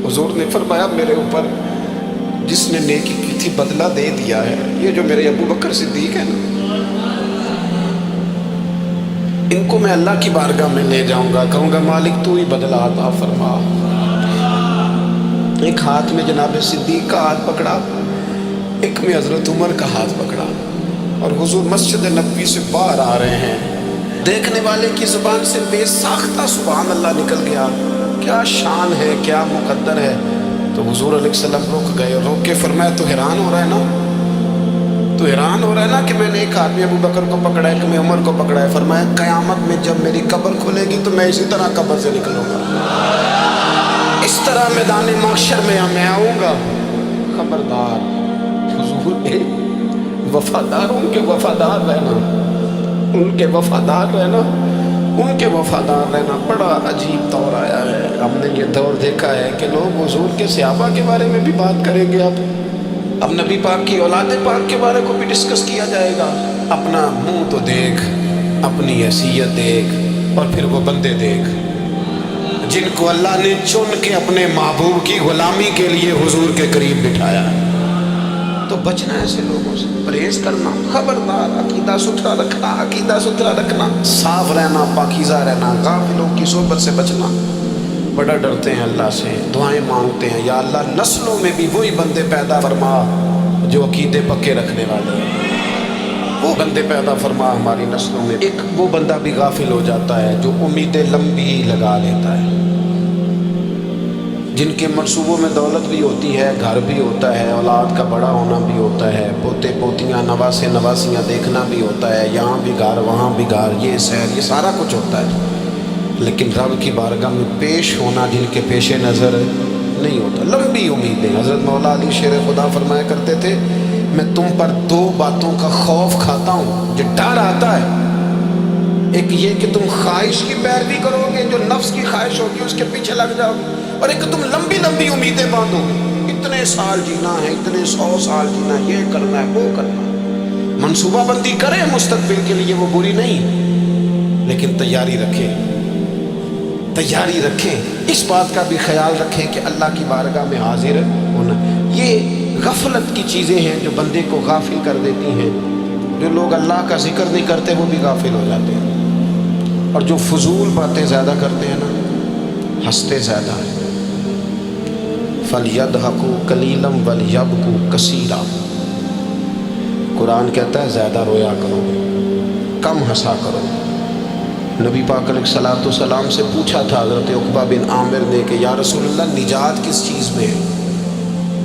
حضور نے فرمایا میرے اوپر جس نے نیکی کی تھی بدلہ دے دیا ہے. یہ جو میرے ابو بکر صدیق ہے نا، ان کو میں اللہ کی بارگاہ میں لے جاؤں گا، کہوں گا مالک تو ہی بدلہ عطا فرما. ایک ہاتھ میں جناب صدیق کا ہاتھ پکڑا، ایک میں حضرت عمر کا ہاتھ پکڑا، اور حضور مسجد نبوی سے باہر آ رہے ہیں. دیکھنے والے کی زبان سے بے ساختہ سبحان اللہ نکل گیا. کیا شان ہے، کیا مقدر ہے. تو حضور علیہ السلام رک گئے، روک کے فرمایا تو حیران ہو رہا ہے نا، تو حیران ہو رہا ہے نا کہ میں نے ایک آدمی ابو بکر کو پکڑا ہے، ایک میں عمر کو پکڑا ہے. فرمایا قیامت میں جب میری قبر کھلے گی تو میں اسی طرح قبر سے نکلوں گا، اس طرح میدان محشر میں میں آؤں گا. خبردار حضور نے وفاداروں کے وفادار رہنا، ان کے وفادار رہنا، ان کے وفادار رہنا. بڑا عجیب دور آیا ہے. ہم نے یہ دور دیکھا ہے کہ لوگ حضور کے صحابہ کے بارے میں بھی بات کریں گے. اب نبی پاک کی اولاد پاک کے بارے کو بھی ڈسکس کیا جائے گا. اپنا منہ تو دیکھ، اپنی حیثیت دیکھ، اور پھر وہ بندے دیکھ جن کو اللہ نے چن کے اپنے محبوب کی غلامی کے لیے حضور کے قریب بٹھایا. تو بچنا ایسے لوگوں سے، پرہیز کرنا. خبردار عقیدہ ستھرا رکھنا، عقیدہ ستھرا رکھنا، صاف رہنا، پاکیزہ رہنا، غافلوں کی صحبت سے بچنا. بڑا ڈرتے ہیں اللہ سے، دعائیں مانگتے ہیں یا اللہ نسلوں میں بھی وہی بندے پیدا فرما جو عقیدے پکے رکھنے والے ہیں. وہ بندے پیدا فرما ہماری نسلوں میں. ایک وہ بندہ بھی غافل ہو جاتا ہے جو امیدیں لمبی لگا لیتا ہے، جن کے منصوبوں میں دولت بھی ہوتی ہے، گھر بھی ہوتا ہے، اولاد کا بڑا ہونا بھی ہوتا ہے، پوتے پوتیاں نواسے نواسیاں دیکھنا بھی ہوتا ہے، یہاں بھی گھر وہاں بھی گھر، یہ سیر، یہ سارا کچھ ہوتا ہے. لیکن رب کی بارگاہ میں پیش ہونا جن کے پیش نظر نہیں ہوتا. لمبی امیدیں. حضرت مولا علی شیر خدا فرمایا کرتے تھے میں تم پر دو باتوں کا خوف کھاتا ہوں جو ڈر آتا ہے. ایک یہ کہ تم خواہش کی پیروی کرو گے، جو نفس کی خواہش ہوگی اس کے پیچھے لگ جاؤ گے، اور ایک تم لمبی لمبی امیدیں باندھو گے، اتنے سال جینا ہے، اتنے 100 سال جینا ہے، یہ کرنا ہے، وہ کرنا ہے. منصوبہ بندی کریں مستقبل کے لیے، وہ بری نہیں، لیکن تیاری رکھیں، تیاری رکھیں. اس بات کا بھی خیال رکھیں کہ اللہ کی بارگاہ میں حاضر ہونا. یہ غفلت کی چیزیں ہیں جو بندے کو غافل کر دیتی ہیں. جو لوگ اللہ کا ذکر نہیں کرتے وہ بھی غافل ہو جاتے ہیں، اور جو فضول باتیں زیادہ کرتے ہیں نا، ہنستے زیادہ ہیں. فَلْيَضْحَكُوا قَلِيلًا وَلْيَبْكُوا كَثِيرًا. قرآن کہتا ہے زیادہ رویا کرو، کم ہنسا کرو. نبی پاک علیہ الصلوۃ والسلام سے پوچھا تھا حضرت عقبہ بن عامر نے کہ یا رسول اللہ نجات کس چیز میں ہے؟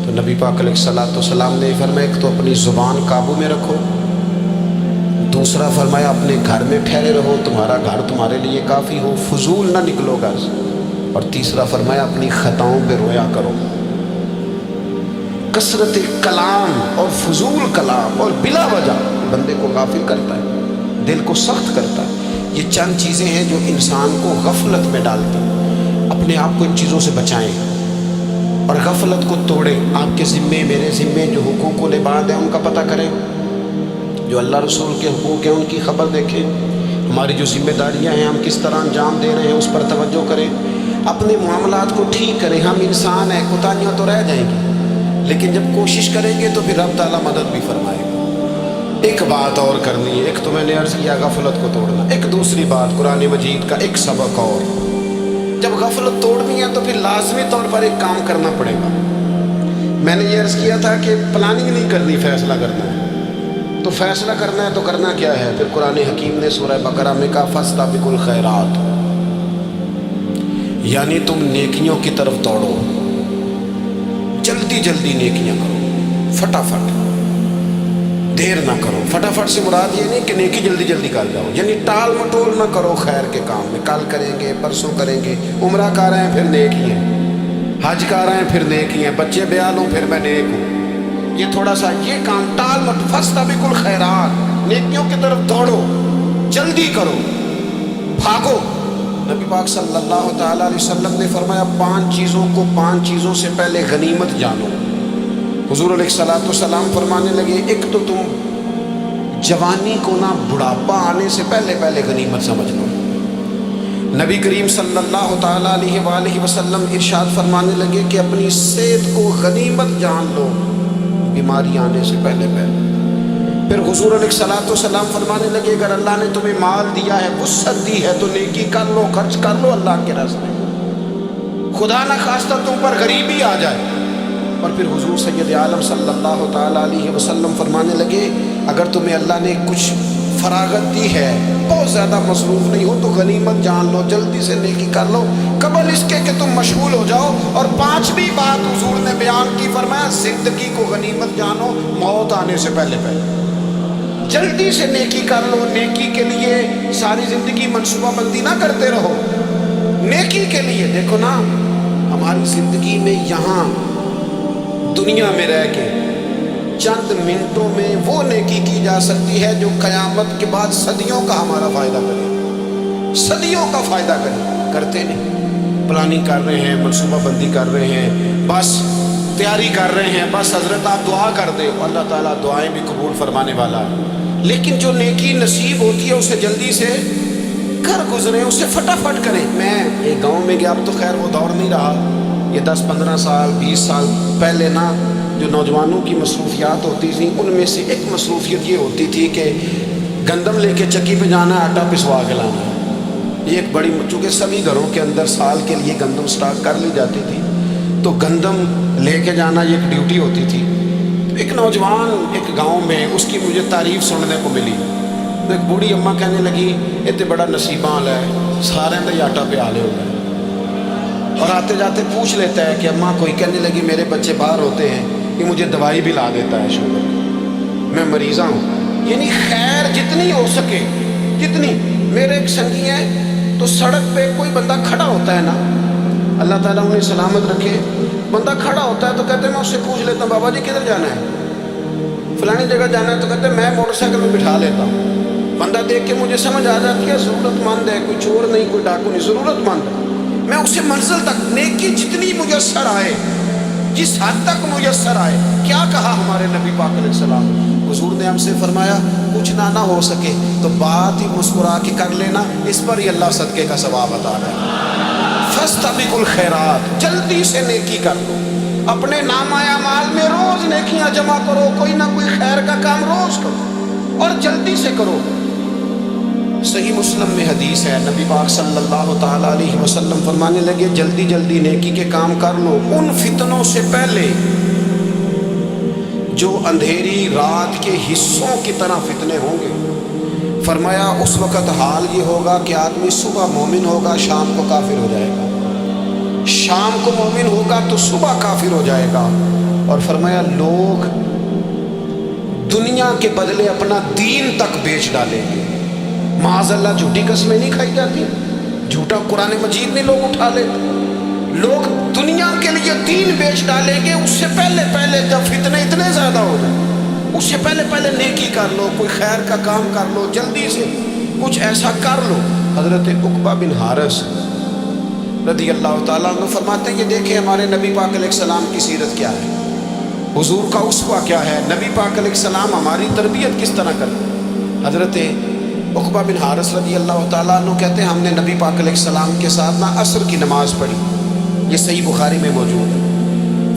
تو نبی پاک علیہ الصلوۃ والسلام نے فرمایا ایک تو اپنی زبان قابو میں رکھو، دوسرا فرمایا اپنے گھر میں ٹھہرے رہو، تمہارا گھر تمہارے لیے کافی ہو، فضول نہ نکلو گھر سے، اور تیسرا فرمایا اپنی خطاؤں پہ رویا کرو. کثرت کلام اور فضول کلام اور بلا وجہ بندے کو غافل کرتا ہے، دل کو سخت کرتا ہے. یہ چند چیزیں ہیں جو انسان کو غفلت میں ڈالتی ہیں. اپنے آپ کو ان چیزوں سے بچائیں اور غفلت کو توڑیں. آپ کے ذمے، میرے ذمے جو حقوق و لباد ہیں ان کا پتہ کریں، جو اللہ رسول کے حقوق ہیں ان کی خبر دیکھیں. ہماری جو ذمہ داریاں ہیں ہم کس طرح انجام دے رہے ہیں اس پر توجہ کریں. اپنے معاملات کو ٹھیک کریں. ہم انسان ہیں، کوتاہیاں تو رہ جائیں گی، لیکن جب کوشش کریں گے تو پھر رب تعالیٰ مدد بھی فرمائے گا. ایک بات اور کرنی ہے، ایک تو میں نے عرض کیا غفلت کو توڑنا، ایک دوسری بات قرآن مجید کا ایک سبق اور. جب غفلت توڑنی ہے تو پھر لازمی طور پر ایک کام کرنا پڑے گا. میں نے یہ عرض کیا تھا کہ پلاننگ نہیں کرنی، فیصلہ کرنا ہے. تو فیصلہ کرنا ہے تو کرنا کیا ہے؟ پھر قرآن حکیم نے سورہ بقرہ میں کہا فاستبقوا الخیرات، یعنی تم نیکیوں کی طرف دوڑو، جلدی جلدی نیکیاں کرو، فٹافٹ، دیر نہ کرو. فٹافٹ سے مراد یہ نہیں کہ نیکی جلدی جلدی کر جاؤ، یعنی ٹال مٹول نہ کرو خیر کے کام میں. کل کریں گے، پرسوں کریں گے، عمرہ کر رہے ہیں پھر نیکی ہے، حج کر رہے ہیں پھر نیکی ہے، بچے بیاہ لوں پھر میں نیک ہوں. یہ تھوڑا سا یہ کام ٹال مت. فاستبقوا الخیرات، نیکیوں کی طرف دوڑو، جلدی کرو، بھاگو. نبی پاک صلی اللہ تعالیٰ علیہ وسلم نے فرمایا 5 چیزوں کو 5 چیزوں سے پہلے غنیمت جانو. حضور علیہ الصلوۃ والسلام فرمانے لگے ایک تو تم جوانی کو نہ بڑھاپا آنے سے پہلے پہلے غنیمت سمجھ لو. نبی کریم صلی اللہ تعالیٰ علیہ وآلہ وسلم ارشاد فرمانے لگے کہ اپنی صحت کو غنیمت جان لو بیماری آنے سے پہلے پہلے. پھر حضور علیہ الصلوۃ والسلام فرمانے لگے اگر اللہ نے تمہیں مال دیا ہے، وسعت دی ہے، تو نیکی کر لو، خرچ کر لو اللہ کے راستے. خدا نہ خواستہ تم پر غریبی آ جائے. اور پھر حضور سید عالم صلی اللہ تعالیٰ علیہ وسلم فرمانے لگے اگر تمہیں اللہ نے کچھ فراغت دی ہے، بہت زیادہ مصروف نہیں ہو، تو غنیمت جان لو، جلدی سے نیکی کر لو قبل اس کے کہ تم مشغول ہو جاؤ. اور 5ویں بات حضور نے بیان کی، فرمایا زندگی کو غنیمت جانو موت آنے سے پہلے پہلے. جلدی سے نیکی کر لو. نیکی کے لیے ساری زندگی منصوبہ بندی نہ کرتے رہو. نیکی کے لیے دیکھو نا، ہماری زندگی میں یہاں دنیا میں رہ کے چند منٹوں میں وہ نیکی کی جا سکتی ہے جو قیامت کے بعد صدیوں کا ہمارا فائدہ کرے، صدیوں کا فائدہ کرے. کرتے نہیں. پلاننگ کر رہے ہیں، منصوبہ بندی کر رہے ہیں، بس تیاری کر رہے ہیں، بس حضرت آپ دعا کر دیں، اللہ تعالیٰ دعائیں بھی قبول فرمانے والا ہے. لیکن جو نیکی نصیب ہوتی ہے اسے جلدی سے کر گزریں، اسے فٹافٹ کریں. میں ایک گاؤں میں گیا، اب تو خیر وہ دور نہیں رہا، یہ 10-15 سال 20 سال پہلے نا جو نوجوانوں کی مصروفیات ہوتی تھیں ان میں سے ایک مصروفیت یہ ہوتی تھی کہ گندم لے کے چکی پہ جانا ہے، آٹا پسوا کے لانا ہے. یہ ایک بڑی، چونکہ سبھی گھروں کے اندر سال کے لیے گندم سٹاک کر لی جاتی تھی، تو گندم لے کے جانا یہ ایک ڈیوٹی ہوتی تھی. ایک نوجوان ایک گاؤں میں، اس کی مجھے تعریف سننے کو ملی. تو ایک بوڑھی اماں کہنے لگی اتنے بڑا نصیباں ہے، سارے کا ہی آٹا پہ آلے ہو گئے. اور آتے جاتے پوچھ لیتا ہے کہ اماں، کوئی کہنے لگی میرے بچے باہر ہوتے ہیں، یہ مجھے دوائی بھی لا دیتا ہے شوگر، میں مریضاں ہوں. یعنی خیر جتنی ہو سکے جتنی. میرے ایک سنگی ہیں تو سڑک پہ کوئی بندہ کھڑا ہوتا ہے نا، اللہ تعالیٰ انہیں سلامت رکھے، بندہ کھڑا ہوتا ہے تو کہتے ہیں میں اس سے پوچھ لیتا ہوں بابا جی کدھر جانا ہے، فلانی جگہ جانا ہے، تو کہتے ہیں میں موٹر سائیکل میں بٹھا لیتا ہوں، بندہ دیکھ کے مجھے سمجھ آ جاتی ہے ضرورت مند ہے، کوئی چور نہیں، کوئی ڈاکو نہیں، ضرورت مند ہے، میں اسے منزل تک نیکی جتنی میسر آئے، جس حد تک میسر آئے. کیا کہا ہمارے نبی پاک علیہ السلام، حضور نے ہم سے فرمایا کچھ نہ ہو سکے تو بات ہی مسکرا کے کر لینا، اس پر ہی اللہ صدقے کا ثواب عطا ہے. فاستبقوا الخیرات، جلدی سے نیکی کر لو، اپنے نامہ اعمال میں روز نیکیاں جمع کرو، کوئی نہ کوئی خیر کا کام روز کرو اور جلدی سے کرو. صحیح مسلم میں حدیث ہے، نبی پاک صلی اللہ تعالیٰ علیہ وسلم فرمانے لگے جلدی جلدی نیکی کے کام کر لو ان فتنوں سے پہلے جو اندھیری رات کے حصوں کی طرح فتنے ہوں گے. فرمایا اس وقت حال یہ ہوگا کہ آدمی صبح مومن ہوگا، شام کو کافر ہو جائے گا، شام کو مومن ہوگا تو صبح کافر ہو جائے گا. اور فرمایا لوگ دنیا کے بدلے اپنا دین تک بیچ ڈالیں گے. معاذ اللہ جھوٹی قسمیں نہیں کھائی جاتی، جھوٹا قرآن مجید نہیں لوگ اٹھا لیتے، لوگ دنیا کے لیے دین بیچ ڈالیں گے. اس سے پہلے پہلے جب فتنے اتنے زیادہ ہو جائیں اس سے پہلے پہلے نیکی کر لو، کوئی خیر کا کام کر لو، جلدی سے کچھ ایسا کر لو. حضرت عقبہ بن حارث رضی اللہ تعالیٰ عنہ فرماتے ہیں یہ دیکھیں ہمارے نبی پاک علیہ السلام کی سیرت کیا ہے، حضور کا اسوہ کیا ہے، نبی پاک علیہ السلام ہماری تربیت کس طرح کرتے. حضرت عقبہ بن حارث رضی اللہ تعالیٰ عنہ کہتے ہیں ہم نے نبی پاک علیہ السلام کے ساتھ عصر کی نماز پڑھی، یہ صحیح بخاری میں موجود ہے.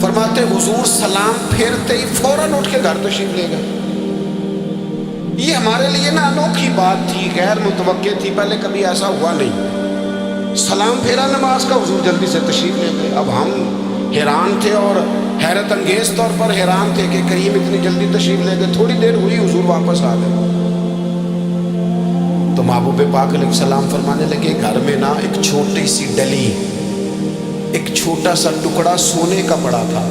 فرماتے حضور سلام پھیرتے ہی فوراً اٹھ کے گھر تشریف لے گئے. یہ ہمارے لیے نا انوکھی بات تھی، غیر متوقع تھی، پہلے کبھی ایسا ہوا نہیں. سلام پھیرا نماز کا، حضور جلدی سے تشریف لے گئے. اب ہم حیران تھے اور حیرت انگیز طور پر حیران تھے کہ کریم اتنی جلدی تشریف لے گئے. تھوڑی دیر ہوئی حضور واپس آ گئے تو محبوب پاک علیہ السلام فرمانے لگے گھر میں نا ایک چھوٹی سی ڈلی، ایک چھوٹا سا ٹکڑا سونے کا پڑا تھا،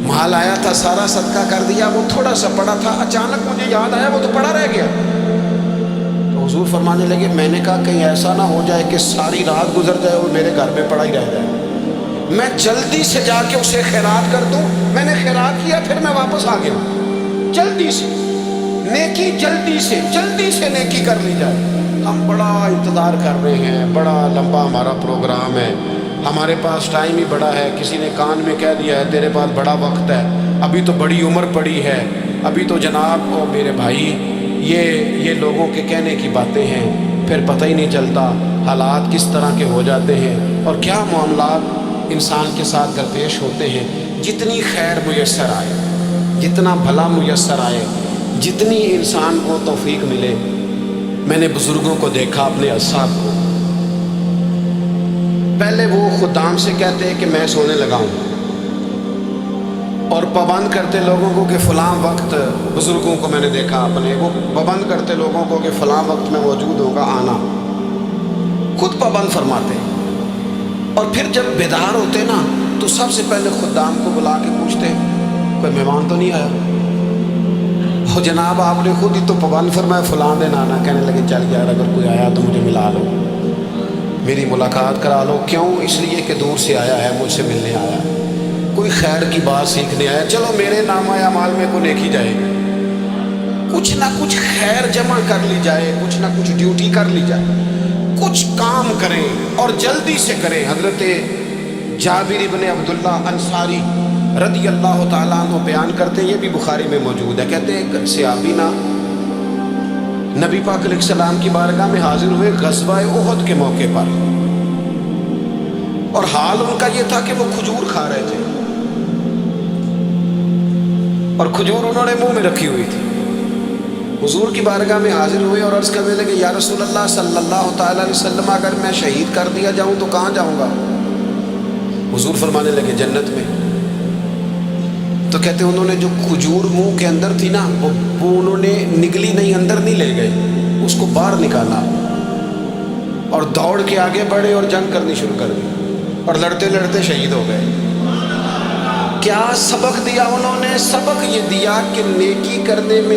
مال آیا تھا سارا صدقہ کر دیا، وہ تھوڑا سا پڑا تھا، اچانک مجھے یاد آیا وہ تو پڑا رہ گیا. تو حضور فرمانے لگے میں نے کہا کہیں ایسا نہ ہو جائے کہ ساری رات گزر جائے اور میرے گھر میں پڑا ہی رہ جائے، میں جلدی سے جا کے اسے خیرات کر دوں. میں نے خیرات کیا پھر میں واپس آ گیا. جلدی سے نیکی، جلدی سے نیکی کر لی جائے. ہم بڑا انتظار کر رہے ہیں، بڑا لمبا ہمارا پروگرام ہے، ہمارے پاس ٹائم ہی بڑا ہے، کسی نے کان میں کہہ دیا ہے تیرے پاس بڑا وقت ہے، ابھی تو بڑی عمر پڑی ہے، ابھی تو جناب او میرے بھائی یہ لوگوں کے کہنے کی باتیں ہیں. پھر پتہ ہی نہیں چلتا حالات کس طرح کے ہو جاتے ہیں اور کیا معاملات انسان کے ساتھ درپیش ہوتے ہیں. جتنی خیر میسر آئے، جتنا بھلا میسر آئے، جتنی انسان کو توفیق ملے. میں نے بزرگوں کو دیکھا، اپنے اصحاب کو، پہلے وہ خدام سے کہتے کہ میں سونے لگا ہوں اور پابند کرتے لوگوں کو کہ فلاں وقت، بزرگوں کو میں نے دیکھا اپنے، وہ پابند کرتے لوگوں کو کہ فلاں وقت میں موجود ہوگا آنا، خود پابند فرماتے. اور پھر جب بیدار ہوتے نا تو سب سے پہلے خدام کو بلا کے پوچھتے کوئی مہمان تو نہیں آیا؟ ہو جناب آپ نے خود ہی تو پابند فرمایا فلاں دن آنا. کہنے لگے چل یار اگر کوئی آیا تو مجھے ملا لو، میری ملاقات کرا لو. کیوں؟ اس لیے کہ دور سے آیا ہے، مجھ سے ملنے آیا ہے، کوئی خیر کی بات سیکھنے آیا، چلو میرے نامہ اعمال میں کو نیکی جائے گی، کچھ نہ کچھ خیر جمع کر لی جائے، کچھ نہ کچھ ڈیوٹی کر لی جائے، کچھ کام کریں اور جلدی سے کریں. حضرت جابر بن عبداللہ انصاری رضی اللہ تعالیٰ عنہ بیان کرتے ہیں، یہ بھی بخاری میں موجود ہے. کہتے ہیں ایک صحابی نا نبی پاک علیہ السلام کی بارگاہ میں حاضر ہوئے غزوہ احد کے موقع پر، اور حال ان کا یہ تھا کہ وہ کھجور کھا رہے تھے اور کھجور انہوں نے منہ میں رکھی ہوئی تھی. حضور کی بارگاہ میں حاضر ہوئے اور عرض کرنے لگے یا رسول اللہ صلی اللہ تعالیٰ علیہ وسلم اگر میں شہید کر دیا جاؤں تو کہاں جاؤں گا؟ حضور فرمانے لگے جنت میں. تو کہتے ہیں انہوں نے جو کھجور منہ کے اندر تھی نا وہ انہوں نے نگلی نہیں، اندر نہیں لے گئے، اس کو باہر نکالا اور دوڑ کے آگے بڑھے اور جنگ کرنی شروع کر دی اور لڑتے لڑتے شہید ہو گئے. کیا سبق دیا انہوں نے؟ سبق یہ دیا کہ نیکی کرنے میں